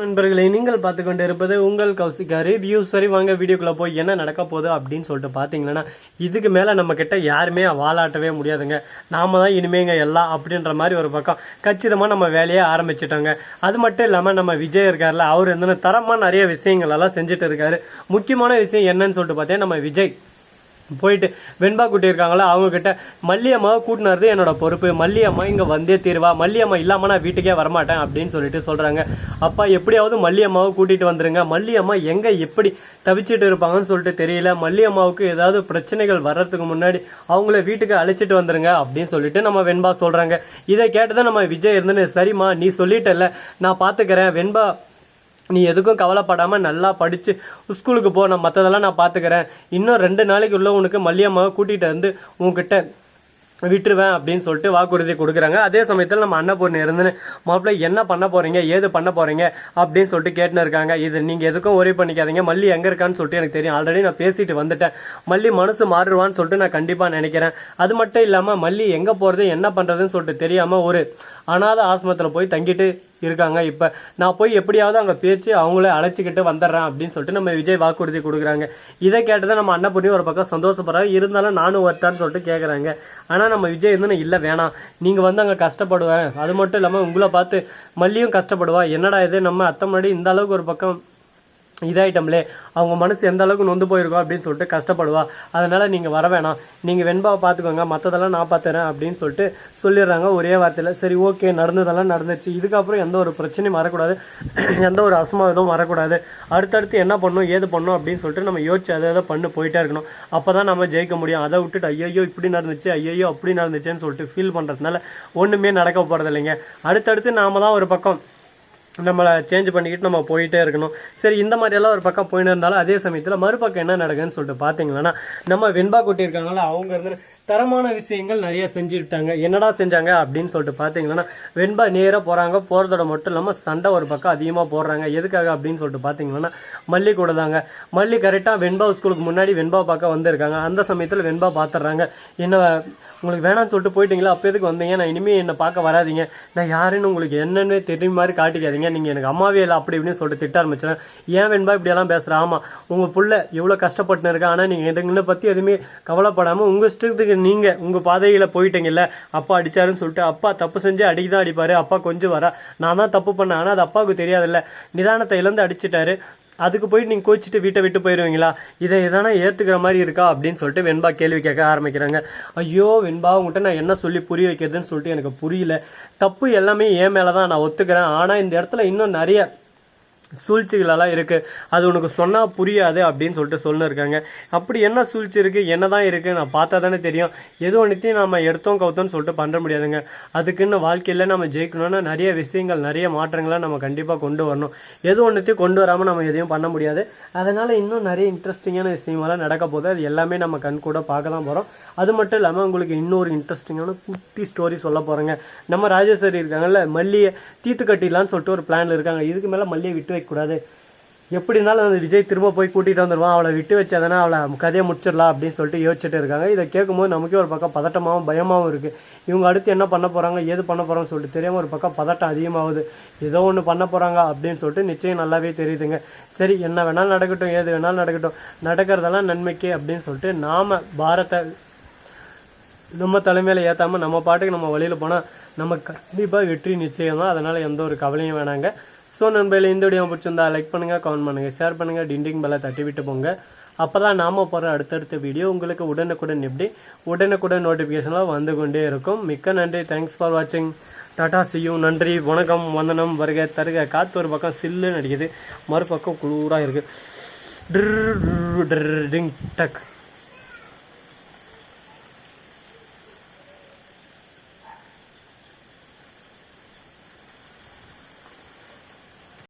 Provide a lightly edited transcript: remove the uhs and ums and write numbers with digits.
நண்பர்களை நீங்கள் பார்த்து கொண்டு இருப்பது உங்கள் கௌசிகா ரிவ்யூ. சரி வாங்க வீடியோக்குள்ள போய் என்ன நடக்க போகுது அப்படின்னு சொல்லிட்டு பார்த்தீங்கன்னா, இதுக்கு மேலே நம்ம கிட்ட யாருமே வாலாட்டவே முடியாதுங்க. நாம தான் இனிமேங்க எல்லாம் அப்படின்ற மாதிரி ஒரு பக்கம் கச்சிதமாக நம்ம வேலையை ஆரம்பிச்சிட்டோங்க. அது மட்டும் இல்லாமல் நம்ம விஜய் இருக்கார்ல, அவர் வந்து தரமாக நிறைய விஷயங்கள் எல்லாம் செஞ்சுட்டு இருக்காரு. முக்கியமான விஷயம் என்னன்னு சொல்லிட்டு பார்த்தீங்கன்னா, நம்ம விஜய் போயிட்டு வெண்பா குட்டி இருக்காங்களா, அவங்க கிட்ட மல்லியம்மாவை கூட்டினது என்னோட பொறுப்பு, மல்லியம்மா இங்கே வந்தே தீர்வா, மல்லியம்மா இல்லாமல் நான் வீட்டுக்கே வரமாட்டேன் அப்படின்னு சொல்லிட்டு சொல்கிறாங்க. அப்பா எப்படியாவது மல்லியம்மாவை கூட்டிகிட்டு வந்துருங்க, மல்லியம்மா எங்கே எப்படி தவிச்சிட்டு இருப்பாங்கன்னு சொல்லிட்டு தெரியல, மல்லியம்மாவுக்கு ஏதாவது பிரச்சனைகள் வர்றதுக்கு முன்னாடி அவங்கள வீட்டுக்கு அழைச்சிட்டு வந்துருங்க அப்படின்னு சொல்லிட்டு நம்ம வெண்பா சொல்கிறாங்க. இதை கேட்டதான் நம்ம விஜய் இருந்துன்னு, சரிம்மா நீ சொல்லிட்டல நான் பார்த்துக்கிறேன், வெண்பா நீ எதுக்கும் கவலைப்படாமல் நல்லா படித்து ஸ்கூலுக்கு போ, நான் மற்றதெல்லாம் நான் பார்த்துக்கிறேன், இன்னும் 2 நாளைக்குள்ளே உனக்கு மல்லியம்மாவை கூட்டிகிட்டு வந்து உங்ககிட்ட விட்டுருவேன் அப்படின்னு சொல்லிட்டு வாக்குறுதி கொடுக்குறாங்க. அதே சமயத்தில் நம்ம அன்னபூர்ணி இருந்துன்னு, மாப்பிள்ளை என்ன பண்ண போகிறீங்க ஏது பண்ண போகிறீங்க அப்படின்னு சொல்லிட்டு கேட்டுன்னு இருக்காங்க. இது நீங்கள் எதுக்கும் ஒரே பண்ணிக்காதீங்க, மல்லி எங்கே இருக்கான்னு சொல்லிட்டு எனக்கு தெரியும், ஆல்ரெடி நான் பேசிட்டு வந்துட்டேன், மல்லி மனசு மாறுவான்னு சொல்லிட்டு நான் கண்டிப்பாக நினைக்கிறேன். அது மட்டும் இல்லாமல் மல்லி எங்கே போகிறது என்ன பண்ணுறதுன்னு சொல்லிட்டு தெரியாமல் ஒரு அனாத ஆசிரமத்தில் போய் தங்கிட்டு இருக்காங்க. இப்போ நான் போய் எப்படியாவது அங்கே பேச்சு அவங்கள அழைச்சிக்கிட்டு வந்துடுறேன் அப்படின்னு சொல்லிட்டு நம்ம விஜய் வாக்குறுதி கொடுக்குறாங்க. இதை கேட்டதை நம்ம அன்னபூர்ணி ஒரு பக்கம் சந்தோஷப்படுறாங்க. இருந்தாலும் நானும் வரட்டான்னு சொல்லிட்டு கேட்குறாங்க. ஆனால் நம்ம விஜய் வந்து இல்லை வேணாம், நீங்கள் வந்து அங்கே கஷ்டப்படுவேன், அது மட்டும் இல்லாமல் உங்களை பார்த்து மல்லியும் கஷ்டப்படுவா, என்னடா இது நம்ம அத்தை முன்னாடி இந்த அளவுக்கு ஒரு பக்கம் இதாயிட்டம்லே, அவங்க மனசு எந்த அளவுக்கு நொந்து போயிருக்கோம் அப்படின்னு சொல்லிட்டு கஷ்டப்படுவா, அதனால் நீங்கள் வர வேணாம், நீங்கள் வெண்பாவை பார்த்துக்கோங்க, மற்றதெல்லாம் நான் பார்த்துறேன் அப்படின்னு சொல்லிட்டு சொல்லிடுறாங்க ஒரே வார்த்தையில். சரி ஓகே, நடந்ததெல்லாம் நடந்துச்சு, இதுக்கப்புறம் எந்த ஒரு பிரச்சனையும் வரக்கூடாது, எந்த ஒரு அசம்பாவிதமும் வரக்கூடாது, அடுத்தடுத்து என்ன பண்ணணும் ஏது பண்ணணும் அப்படின்னு சொல்லிட்டு நம்ம யோசிச்சு அதை பண்ணி போயிட்டே இருக்கணும். அப்போ தான் நம்ம ஜெயிக்க முடியும். அதை விட்டுட்டு ஐயோ இப்படி நடந்துச்சு ஐயோ அப்படி நடந்துச்சுன்னு சொல்லிட்டு ஃபீல் பண்ணுறதுனால ஒன்றுமே நடக்க போகிறது இல்லைங்க. அடுத்தடுத்து நாம தான் ஒரு பக்கம் நம்மளை சேஞ்ச் பண்ணிக்கிட்டு நம்ம போயிட்டே இருக்கணும். சரி இந்த மாதிரியெல்லாம் ஒரு பக்கம் போயின்னு இருந்தாலும் அதே சமயத்தில் மறுபக்கம் என்ன நடக்குதுன்னு சொல்லிட்டு பார்த்தீங்கன்னா, நம்ம வெண்பா குட்டி இருக்காங்களா, அவங்க இருந்து தரமான விஷயங்கள் நிறைய செஞ்சுட்டாங்க. என்னடா செஞ்சாங்க அப்படின்னு சொல்லிட்டு பார்த்தீங்கன்னா, வெண்பா நேராக போகிறாங்க, போகிறதோட மட்டும் இல்லாமல் சண்டை ஒரு பக்கம் அதிகமாக போடுறாங்க. எதுக்காக அப்படின்னு சொல்லிட்டு பார்த்தீங்கன்னா, மல்லி கூட தாங்க. மல்லி கரெக்டாக வெண்பா ஸ்கூலுக்கு முன்னாடி வெண்பா பார்க்க வந்திருக்காங்க. அந்த சமயத்தில் வெண்பா பார்த்துட்றாங்க. என்ன உங்களுக்கு வேணான்னு சொல்லிட்டு போயிட்டீங்களா, அப்போ எதுக்கு வந்தீங்க, நான் இனிமேல் என்னை பார்க்க வராதிங்க, நான் யாருன்னு உங்களுக்கு என்னென்னு தெரியும் மாதிரி காட்டிக்காதீங்க, நீங்கள் எனக்கு அம்மாவே இல்லை அப்படி இப்படின்னு சொல்லிட்டு திட்ட ஆரம்பிச்சேன். ஏன் வெண்பா இப்படியெல்லாம் பேசுகிறேன், ஆமாம் உங்கள் புள்ள எவ்வளோ கஷ்டப்பட்டுன்னு இருக்கேன், ஆனால் நீங்கள் எங்களை பற்றி எதுவுமே கவலைப்படாமல் உங்கள் இஷ்டத்துக்கு நீங்கள் உங்கள் பாதையில் போயிட்டீங்கல்ல, அப்பா அடித்தாருன்னு சொல்லிட்டு, அப்பா தப்பு செஞ்சு அடிதான் அடிப்பார், அப்பா கொஞ்சம் வரா, நான் தான் தப்பு பண்ணேன், ஆனால் அது அப்பாவுக்கு தெரியாதில்ல, நிதானத்தை இழந்து அடிச்சிட்டாரு, அதுக்கு போயிட்டு நீங்கள் கோச்சிட்டு வீட்டை விட்டு போயிடுவீங்களா, இதை எதனா ஏற்றுக்கிற மாதிரி இருக்கா அப்படின்னு சொல்லிட்டு வெண்பா கேள்வி கேட்க ஆரம்பிக்கிறாங்க. ஐயோ வெண்பா உங்கள்கிட்ட நான் என்ன சொல்லி புரிய வைக்கிறதுன்னு சொல்லிட்டு எனக்கு புரியல, தப்பு எல்லாமே என் மேலே தான், நான் ஒத்துக்கிறேன், ஆனால் இந்த இடத்துல இன்னும் நிறைய சூழ்ச்சிகளெல்லாம் இருக்குது, அது உனக்கு சொன்னால் புரியாது அப்படின்னு சொல்லிட்டு சொல்லிருக்காங்க. அப்படி என்ன சூழ்ச்சி இருக்குது என்ன தான் இருக்குது நான் பார்த்தா தானே தெரியும், எது ஒன்றுத்தையும் நம்ம எடுத்தோம் கவுத்தோன்னு சொல்லிட்டு பண்ணுற முடியாதுங்க. அதுக்குன்னு வாழ்க்கையில் நம்ம ஜெயிக்கணும்னா நிறைய விஷயங்கள் நிறைய மாற்றங்களை நம்ம கண்டிப்பாக கொண்டு வரணும். எது ஒன்றுத்தையும் கொண்டு வராமல் நம்ம எதையும் பண்ண முடியாது. அதனால் இன்னும் நிறைய இன்ட்ரெஸ்டிங்கான விஷயமெல்லாம் நடக்க போகுது, அது எல்லாமே நம்ம கண் கூட பார்க்க தான் போகிறோம். அது மட்டும் இல்லாமல் உங்களுக்கு இன்னொரு இன்ட்ரெஸ்டிங்கான குட்டி ஸ்டோரி சொல்ல போகிறேங்க. நம்ம ராஜேஸ்வரி இருக்காங்கல்ல, மல்லியை தீத்து கட்டிடலான்னு சொல்லிட்டு ஒரு பிளானில் இருக்காங்க. இதுக்கு மேலே மல்லியை விட்டு வைக்கக்கூடாது, எப்படி இருந்தாலும் அந்த விஜய் திரும்ப போய் கூட்டிகிட்டு வந்துடுவான், அவளை விட்டு வச்சாதானே அவளை கதையை முடிச்சிடலாம் அப்படின்னு சொல்லிட்டு யோசிச்சுட்டு இருக்காங்க. இதை கேட்கும்போது நமக்கே ஒரு பக்கம் பதட்டமாகவும் பயமாகவும் இருக்குது. இவங்க அடுத்து என்ன பண்ண போகிறாங்க ஏது பண்ண போகிறாங்கன்னு சொல்லிட்டு தெரியாமல் ஒரு பக்கம் பதட்டம் அதிகமாகுது. ஏதோ ஒன்று பண்ண போகிறாங்க அப்படின்னு சொல்லிட்டு நிச்சயம் நல்லாவே தெரியுதுங்க. சரி என்ன வேணாலும் நடக்கட்டும் ஏது வேணாலும் நடக்கட்டும், நடக்கிறதெல்லாம் நன்மைக்கு அப்படின்னு சொல்லிட்டு நாம் பாரத்தை நம்ம தலைமையில் ஏற்றாமல் நம்ம பாட்டுக்கு நம்ம வழியில் போனால் நம்ம கண்டிப்பாக வெற்றி நிச்சயம் தான். அதனால் எந்த ஒரு கவலையும் வேணாங்க. ஸோ நண்பர்களே, இந்த வீடியோ பிடிச்சிருந்தா லைக் பண்ணுங்கள், கமெண்ட் பண்ணுங்கள், ஷேர் பண்ணுங்கள், டிண்டிங் பெல்லை தட்டி விட்டு போங்க. அப்போ தான் நாம் போகிற அடுத்தடுத்த வீடியோ உங்களுக்கு உடனுக்குடன் நோட்டிஃபிகேஷன்லாம் வந்து கொண்டே இருக்கும். மிக்க நன்றி, தேங்க்ஸ் ஃபார் வாட்சிங், டாடா சியூ, நன்றி வணக்கம் வந்தனம் வருக தருக. காற்று ஒரு பக்கம் சில்லுன்னு அடிக்குது, மறுபக்கம் குளூராக இருக்குது.